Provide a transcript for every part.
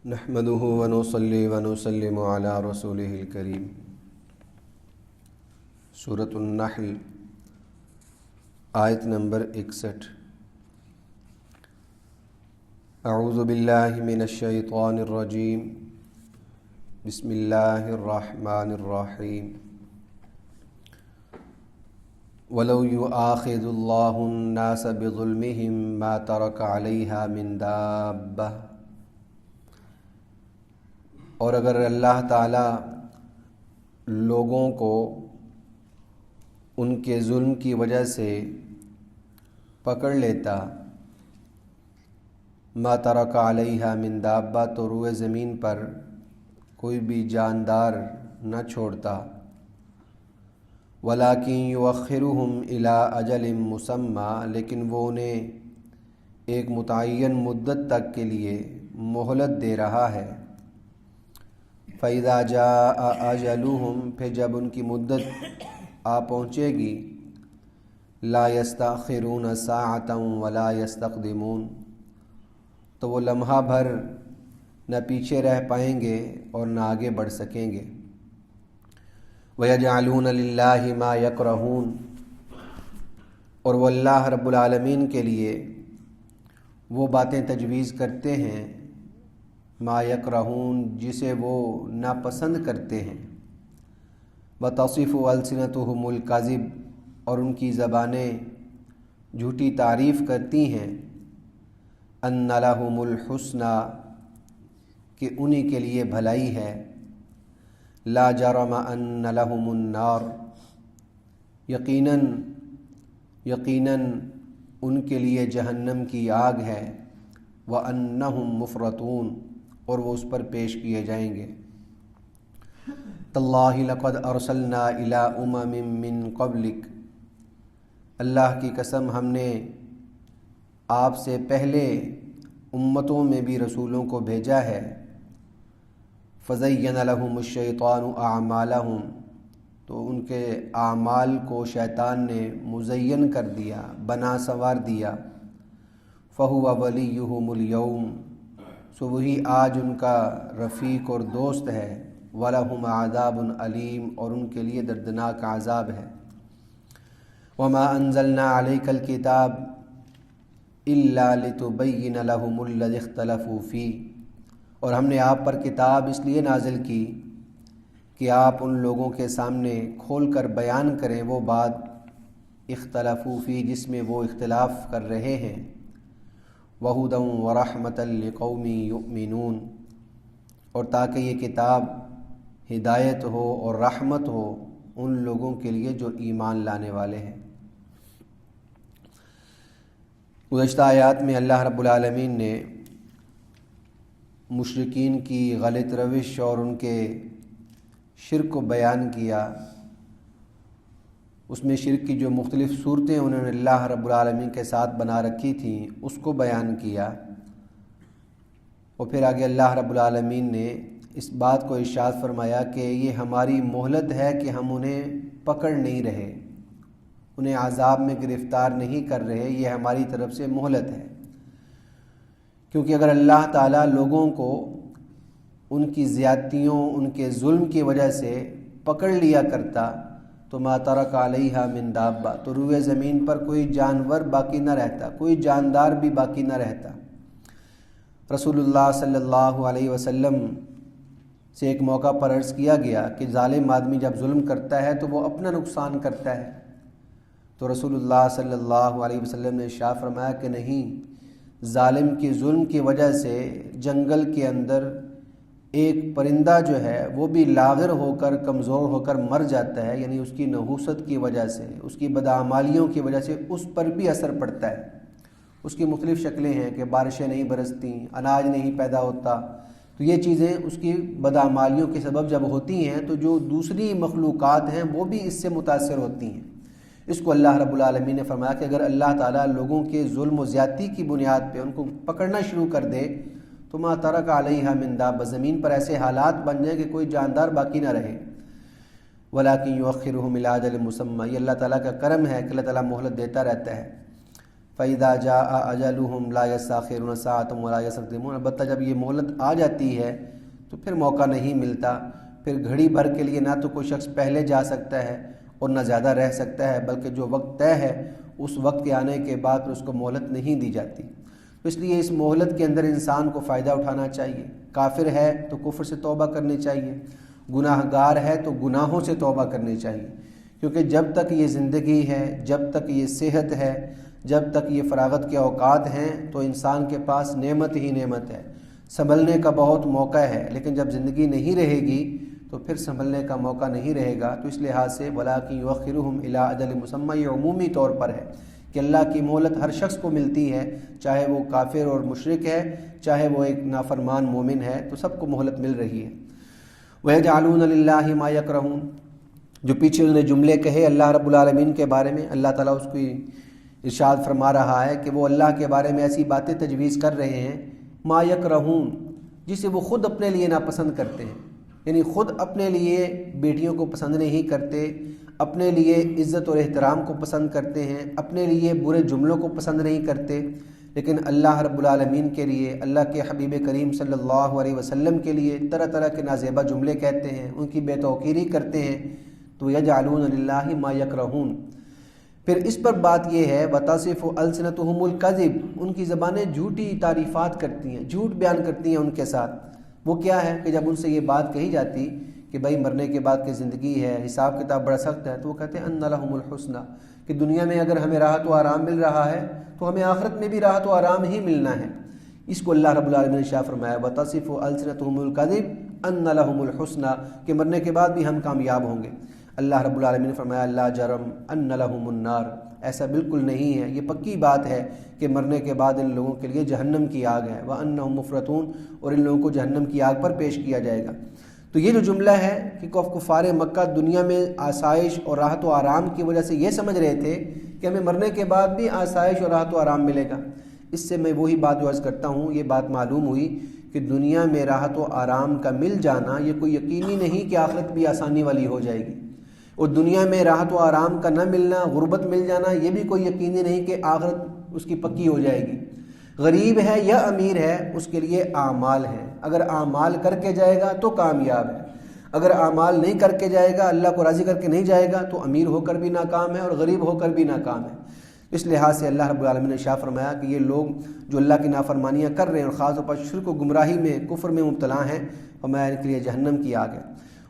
نحمده ونصلي ونسلم على رسوله الكريم۔ سورۃ النحل آیت نمبر 61۔ اعوذ باللہ من الشیطان الرجیم، بسم اللہ الرحمن الرحیم۔ وَلَوْ يُؤَاخِذُ اللَّهُ النَّاسَ بِظُلْمِهِمْ مَا تَرَكَ عَلَيْهَا مِن دَابَّةٍ، اور اگر اللہ تعالیٰ لوگوں کو ان کے ظلم کی وجہ سے پکڑ لیتا، ما ترک علیہا من دابہ، تو روئے زمین پر کوئی بھی جاندار نہ چھوڑتا، ولیکن یؤخرہم الی اجل مسمی، لیکن وہ انہیں ایک متعین مدت تک کے لیے مہلت دے رہا ہے۔ فَإِذَا جَاءَ أَجَلُهُمْ، پھر جب ان کی مدت آ پہنچے گی، لَا يَسْتَأْخِرُونَ سَاعَةً وَلَا يَسْتَقْدِمُونَ، تو وہ لمحہ بھر نہ پیچھے رہ پائیں گے اور نہ آگے بڑھ سکیں گے۔ وَيَجْعَلُونَ لِلَّهِ مَا يَكْرَهُونَ، اور وہ اللہ رب العالمین کے لیے وہ باتیں تجویز کرتے ہیں، ما یکرہون، جسے وہ ناپسند کرتے ہیں۔ وتصف السنتہم الکذب، اور ان کی زبانیں جھوٹی تعریف کرتی ہیں، ان لہم الحسنی، کہ انہی کے لیے بھلائی ہے، لا جرم ان لہم النار، یقیناً ان کے لیے جہنم کی آگ ہے، وانہم مفرطون، اور وہ اس پر پیش کیے جائیں گے۔ تاللہ لقد ارسلنا الی امم من قبلک، اللہ کی قسم ہم نے آپ سے پہلے امتوں میں بھی رسولوں کو بھیجا ہے۔ فزین لہم الشیطان اعمالہم، تو ان کے اعمال کو شیطان نے مزین کر دیا، بنا سنوار دیا۔ فہو ولیہم اليوم، سو وہی آج ان کا رفیق اور دوست ہے۔ وَلَهُمْ عَذَابٌ علیم، اور ان کے لیے دردناک عذاب ہے۔ وَمَا أَنزَلْنَا عَلَيْكَ الْكِتَابَ إِلَّا لِتُبَيِّنَ لَهُمُ الَّذِي اخْتَلَفُوا فِيهِ، اور ہم نے آپ پر کتاب اس لیے نازل کی کہ آپ ان لوگوں کے سامنے کھول کر بیان کریں وہ بات اختلفوا فیہ، جس میں وہ اختلاف کر رہے ہیں۔ وَهُدًى وَرَحْمَةً لِقَوْمٍ يُؤْمِنُونَ، اور تاکہ یہ کتاب ہدایت ہو اور رحمت ہو ان لوگوں کے لیے جو ایمان لانے والے ہیں۔ گزشتہ آیات میں اللہ رب العالمین نے مشرکین کی غلط روش اور ان کے شرک کو بیان کیا۔ اس میں شرک کی جو مختلف صورتیں انہوں نے اللہ رب العالمین کے ساتھ بنا رکھی تھیں اس کو بیان کیا، اور پھر آگے اللہ رب العالمین نے اس بات کو ارشاد فرمایا کہ یہ ہماری مہلت ہے کہ ہم انہیں پکڑ نہیں رہے، انہیں عذاب میں گرفتار نہیں کر رہے، یہ ہماری طرف سے مہلت ہے۔ کیونکہ اگر اللہ تعالیٰ لوگوں کو ان کی زیادتیوں، ان کے ظلم کی وجہ سے پکڑ لیا کرتا تو ما ترک علیہا من دابہ، تو روئے زمین پر کوئی جانور باقی نہ رہتا، کوئی جاندار بھی باقی نہ رہتا۔ رسول اللہ صلی اللہ علیہ وسلم سے ایک موقع پر عرض کیا گیا کہ ظالم آدمی جب ظلم کرتا ہے تو وہ اپنا نقصان کرتا ہے، تو رسول اللہ صلی اللہ علیہ وسلم نے ارشاد فرمایا کہ نہیں، ظالم کے ظلم کی وجہ سے جنگل کے اندر ایک پرندہ جو ہے وہ بھی لاغر ہو کر، کمزور ہو کر مر جاتا ہے، یعنی اس کی نحوست کی وجہ سے، اس کی بداعمالیوں کی وجہ سے اس پر بھی اثر پڑتا ہے۔ اس کی مختلف شکلیں ہیں کہ بارشیں نہیں برستی، اناج نہیں پیدا ہوتا، تو یہ چیزیں اس کی بداعمالیوں کے سبب جب ہوتی ہیں تو جو دوسری مخلوقات ہیں وہ بھی اس سے متاثر ہوتی ہیں۔ اس کو اللہ رب العالمین نے فرمایا کہ اگر اللہ تعالیٰ لوگوں کے ظلم و زیادتی کی بنیاد پہ ان کو پکڑنا شروع کر دے تو ما ترک علیہا من دابہ، زمین پر ایسے حالات بن جائیں کہ کوئی جاندار باقی نہ رہے۔ ولیکن یؤخرہم الی اجل مسمی، یہ اللہ تعالیٰ کا کرم ہے کہ اللہ تعالیٰ مہلت دیتا رہتا ہے۔ فَإِذَا جَاءَ أَجَلُهُمْ لَا يَسْتَأْخِرُونَ سَاعَةً وَلَا يَسْتَقْدِمُونَ، البتہ جب یہ مہلت آ جاتی ہے تو پھر موقع نہیں ملتا، پھر گھڑی بھر کے لیے نہ تو کوئی شخص پہلے جا سکتا ہے اور نہ زیادہ رہ سکتا ہے، بلکہ جو وقت طے ہے اس وقت کے آنے کے بعد پھر اس کو مہلت نہیں دی جاتی۔ تو اس لیے اس مہلت کے اندر انسان کو فائدہ اٹھانا چاہیے۔ کافر ہے تو کفر سے توبہ کرنی چاہیے، گناہ گار ہے تو گناہوں سے توبہ کرنی چاہیے، کیونکہ جب تک یہ زندگی ہے، جب تک یہ صحت ہے، جب تک یہ فراغت کے اوقات ہیں تو انسان کے پاس نعمت ہی نعمت ہے، سنبھلنے کا بہت موقع ہے۔ لیکن جب زندگی نہیں رہے گی تو پھر سنبھلنے کا موقع نہیں رہے گا۔ تو اس لحاظ سے وَلَٰكِن يُؤَخِّرُهُمْ إِلَىٰ أَجَلٍ مُّسَمًّى، یہ عمومی طور پر ہے کہ اللہ کی مہلت ہر شخص کو ملتی ہے، چاہے وہ کافر اور مشرک ہے، چاہے وہ ایک نافرمان مومن ہے، تو سب کو مہلت مل رہی ہے۔ وَيَجْعَلُونَ لِلَّهِ مَا يَكْرَهُونَ، جو پیچھے انہوں نے جملے کہے اللہ رب العالمین کے بارے میں، اللہ تعالیٰ اس کو ارشاد فرما رہا ہے کہ وہ اللہ کے بارے میں ایسی باتیں تجویز کر رہے ہیں ما یکرہون، جسے وہ خود اپنے لیے ناپسند کرتے ہیں، یعنی خود اپنے لیے بیٹیوں کو پسند نہیں کرتے، اپنے لیے عزت اور احترام کو پسند کرتے ہیں، اپنے لیے برے جملوں کو پسند نہیں کرتے، لیکن اللہ رب العالمین کے لیے، اللہ کے حبیب کریم صلی اللہ علیہ وسلم کے لیے طرح طرح کے نازیبہ جملے کہتے ہیں، ان کی بے توقیری کرتے ہیں۔ تو یجعلون للہ ما یکرہون، پھر اس پر بات یہ ہے وَتَصِفُ أَلْسِنَتُهُمُ الْكَذِبَ، ان کی زبانیں جھوٹی تعریفات کرتی ہیں، جھوٹ بیان کرتی ہیں ان کے ساتھ۔ وہ کیا ہے کہ جب ان سے یہ بات کہی جاتی کہ بھائی مرنے کے بعد کی زندگی ہے، حساب کتاب بڑا سخت ہے، تو وہ کہتے ہیں أَنَّ لَهُمُ الْحُسْنَى، کہ دنیا میں اگر ہمیں راحت و آرام مل رہا ہے تو ہمیں آخرت میں بھی راحت و آرام ہی ملنا ہے۔ اس کو اللہ رب العالمین نے شاہ فرمایا وَتَصِفُ أَلْسِنَتُهُمُ الْكَذِبَ أَنَّ لَهُمُ الْحُسْنَى، کہ مرنے کے بعد بھی ہم کامیاب ہوں گے۔ اللہ رب العالمین نے فرمایا لا جرم أَنَّ لَهُمُ النَّارِ، ایسا بالکل نہیں ہے، یہ پکی بات ہے کہ مرنے کے بعد ان لوگوں کے لیے جہنم کی آگ ہے، وَأَنَّهُمْ مُفْرَطُونَ، اور ان لوگوں کو جہنم کی آگ پر پیش کیا جائے گا۔ تو یہ جو جملہ ہے کہ کفار مکہ دنیا میں آسائش اور راحت و آرام کی وجہ سے یہ سمجھ رہے تھے کہ ہمیں مرنے کے بعد بھی آسائش اور راحت و آرام ملے گا۔ اس سے میں وہی بات جو عرض کرتا ہوں، یہ بات معلوم ہوئی کہ دنیا میں راحت و آرام کا مل جانا یہ کوئی یقینی نہیں کہ آخرت بھی آسانی والی ہو جائے گی، اور دنیا میں راحت و آرام کا نہ ملنا، غربت مل جانا، یہ بھی کوئی یقینی نہیں کہ آخرت اس کی پکی ہو جائے گی۔ غریب ہے یا امیر ہے، اس کے لیے اعمال ہیں، اگر اعمال کر کے جائے گا تو کامیاب ہے، اگر اعمال نہیں کر کے جائے گا، اللہ کو راضی کر کے نہیں جائے گا، تو امیر ہو کر بھی ناکام ہے اور غریب ہو کر بھی ناکام ہے۔ اس لحاظ سے اللہ رب العالمین نے شاہ فرمایا کہ یہ لوگ جو اللہ کی نافرمانیاں کر رہے ہیں اور خاص طور پر شرک و گمراہی میں، کفر میں مبتلا ہیں، فرمایا ان کے لیے جہنم کی آگ ہے۔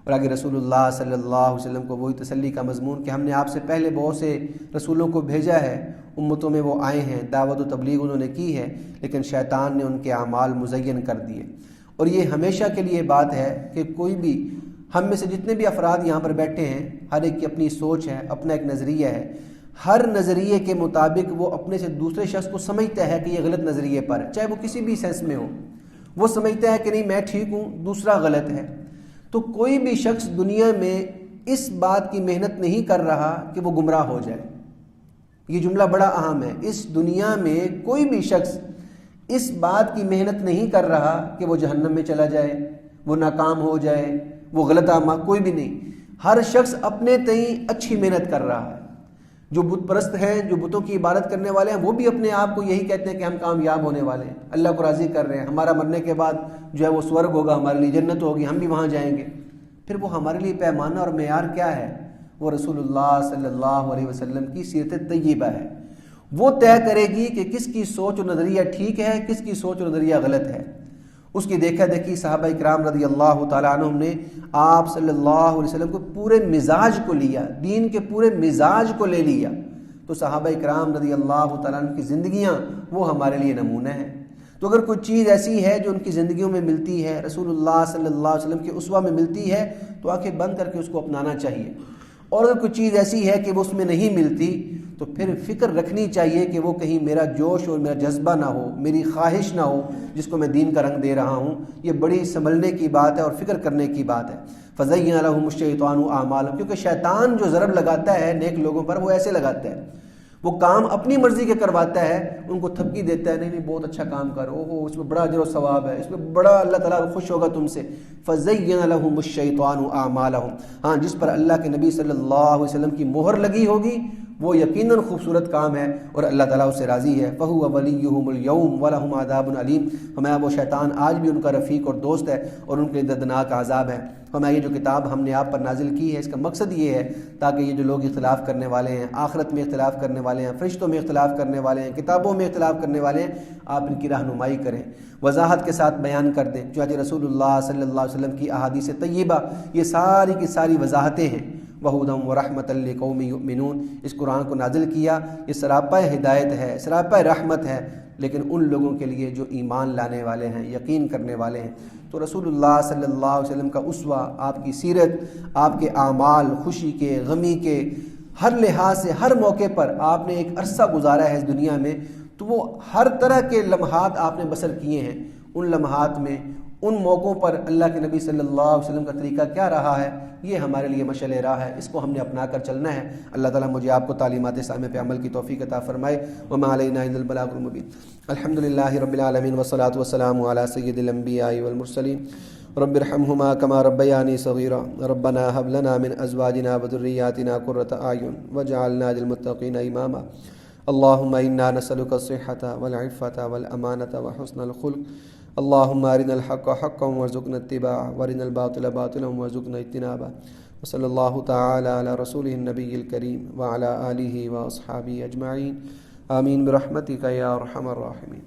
اور آگے رسول اللہ صلی اللہ علیہ وسلم کو وہی تسلی کا مضمون کہ ہم نے آپ سے پہلے بہت سے رسولوں کو بھیجا ہے، امتوں میں وہ آئے ہیں، دعوت و تبلیغ انہوں نے کی ہے، لیکن شیطان نے ان کے اعمال مزین کر دیے۔ اور یہ ہمیشہ کے لیے بات ہے کہ کوئی بھی ہم میں سے جتنے بھی افراد یہاں پر بیٹھے ہیں، ہر ایک کی اپنی سوچ ہے، اپنا ایک نظریہ ہے، ہر نظریے کے مطابق وہ اپنے سے دوسرے شخص کو سمجھتا ہے کہ یہ غلط نظریے پر ہے، چاہے وہ کسی بھی سینس میں ہو، وہ سمجھتا ہے کہ نہیں میں ٹھیک ہوں، دوسرا غلط ہے۔ تو کوئی بھی شخص دنیا میں اس بات کی محنت نہیں کر رہا کہ وہ گمراہ ہو جائے۔ یہ جملہ بڑا اہم ہے، اس دنیا میں کوئی بھی شخص اس بات کی محنت نہیں کر رہا کہ وہ جہنم میں چلا جائے، وہ ناکام ہو جائے، وہ غلط اعمال، کوئی بھی نہیں۔ ہر شخص اپنے تئیں اچھی محنت کر رہا ہے۔ جو بت پرست ہیں، جو بتوں کی عبادت کرنے والے ہیں، وہ بھی اپنے آپ کو یہی کہتے ہیں کہ ہم کامیاب ہونے والے ہیں، اللہ کو راضی کر رہے ہیں، ہمارا مرنے کے بعد جو ہے وہ سورگ ہوگا، ہمارے لیے جنت ہوگی، ہم بھی وہاں جائیں گے۔ پھر وہ ہمارے لیے پیمانہ اور معیار کیا ہے؟ وہ رسول اللہ صلی اللہ علیہ وسلم کی سیرت طیبہ ہے۔ وہ طے کرے گی کہ کس کی سوچ و نظریہ ٹھیک ہے، کس کی سوچ و نظریہ غلط ہے۔ اس کی دیکھا دیکھی صحابہ اکرام رضی اللہ تعالیٰ عنہم نے آپ صلی اللہ علیہ وسلم کو پورے مزاج کو لیا، دین کے پورے مزاج کو لے لیا۔ تو صحابہ اکرام رضی اللہ تعالیٰ عنہ کی زندگیاں وہ ہمارے لیے نمونہ ہیں۔ تو اگر کوئی چیز ایسی ہے جو ان کی زندگیوں میں ملتی ہے، رسول اللہ صلی اللہ علیہ وسلم کے اسوہ میں ملتی ہے، تو آنکھیں بند کر کے اس کو اپنانا چاہیے۔ اور اگر کوئی چیز ایسی ہے کہ وہ اس میں نہیں ملتی، تو پھر فکر رکھنی چاہیے کہ وہ کہیں میرا جوش اور میرا جذبہ نہ ہو، میری خواہش نہ ہو جس کو میں دین کا رنگ دے رہا ہوں۔ یہ بڑی سنبھلنے کی بات ہے اور فکر کرنے کی بات ہے۔ فَزَيَّنَ لَهُمُ الشَّيْطَانُ أَعْمَالَهُمْ، کیونکہ شیطان جو ضرب لگاتا ہے نیک لوگوں پر، وہ ایسے لگاتا ہے، وہ کام اپنی مرضی کے کرواتا ہے، ان کو تھپکی دیتا ہے، نہیں بہت اچھا کام کرو، اس میں بڑا اجر و ثواب ہے، اس میں بڑا اللہ تعالیٰ خوش ہوگا تم سے۔ فَزَيَّنَ لَهُمُ الشَّيْطَانُ أَعْمَالَهُمْ، ہاں جس پر اللہ کے نبی صلی اللہ علیہ وسلم کی مہر لگی ہوگی وہ یقیناً خوبصورت کام ہے اور اللہ تعالیٰ اس سے راضی ہے۔ فَهُوَ وَلِيُّهُمُ الْيَوْمَ وَلَهُمْ عَذَابٌ عَلِيمٌ، فرمایا وہ شیطان آج بھی ان کا رفیق اور دوست ہے اور ان کے لیے دردناک عذاب ہے۔ فرمایا یہ جو کتاب ہم نے آپ پر نازل کی ہے اس کا مقصد یہ ہے تاکہ یہ جو لوگ اختلاف کرنے والے ہیں، آخرت میں اختلاف کرنے والے ہیں، فرشتوں میں اختلاف کرنے والے ہیں، کتابوں میں اختلاف کرنے والے ہیں، آپ ان کی رہنمائی کریں، وضاحت کے ساتھ بیان کر دیں۔ چنانچہ رسول اللہ صلی اللہ علیہ وسلم کی احادیث طیبہ یہ ساری کی ساری وضاحتیں ہیں۔ وَهُدًى وَرَحْمَةً لِّقَوْمٍ يُؤْمِنُونَ، اس قرآن کو نازل کیا، یہ سراپا ہدایت ہے، سراپا رحمت ہے، لیکن ان لوگوں کے لیے جو ایمان لانے والے ہیں، یقین کرنے والے ہیں۔ تو رسول اللہ صلی اللہ علیہ وسلم کا اسوہ، آپ کی سیرت، آپ کے اعمال، خوشی کے، غمی کے، ہر لحاظ سے ہر موقع پر آپ نے ایک عرصہ گزارا ہے اس دنیا میں، تو وہ ہر طرح کے لمحات آپ نے بسر کیے ہیں۔ ان لمحات میں، ان موقعوں پر اللہ کے نبی صلی اللہ علیہ وسلم کا طریقہ کیا رہا ہے، یہ ہمارے لیے مشعل راہ ہے، اس کو ہم نے اپنا کر چلنا ہے۔ اللہ تعالیٰ مجھے آپ کو تعلیمات اسلامیہ پہ عمل کی توفیق عطا فرمائے۔ وما علینا الا البلاغ المبین۔ الحمدللہ رب العالمین والصلاة والسلام علی سید الانبیاء والمرسلین رب ارحمہما کما ربیانی صغیرا ربنا هب لنا من ازواجنا وذریاتنا قرۃ اعین واجعلنا للمتقین اماما اللهم انا نسألك الصحة والعفة والامانة وحسن الخلق اللهم ارنا الحق حقا وارزقنا اتباعه وارنا الباطل باطلا وارزقنا اجتنابه وصلی اللہ تعالی علی رسوله النبی الکریم وعلى آلہ واصحابہ اجمعین آمین برحمتک یا ارحم الراحمین۔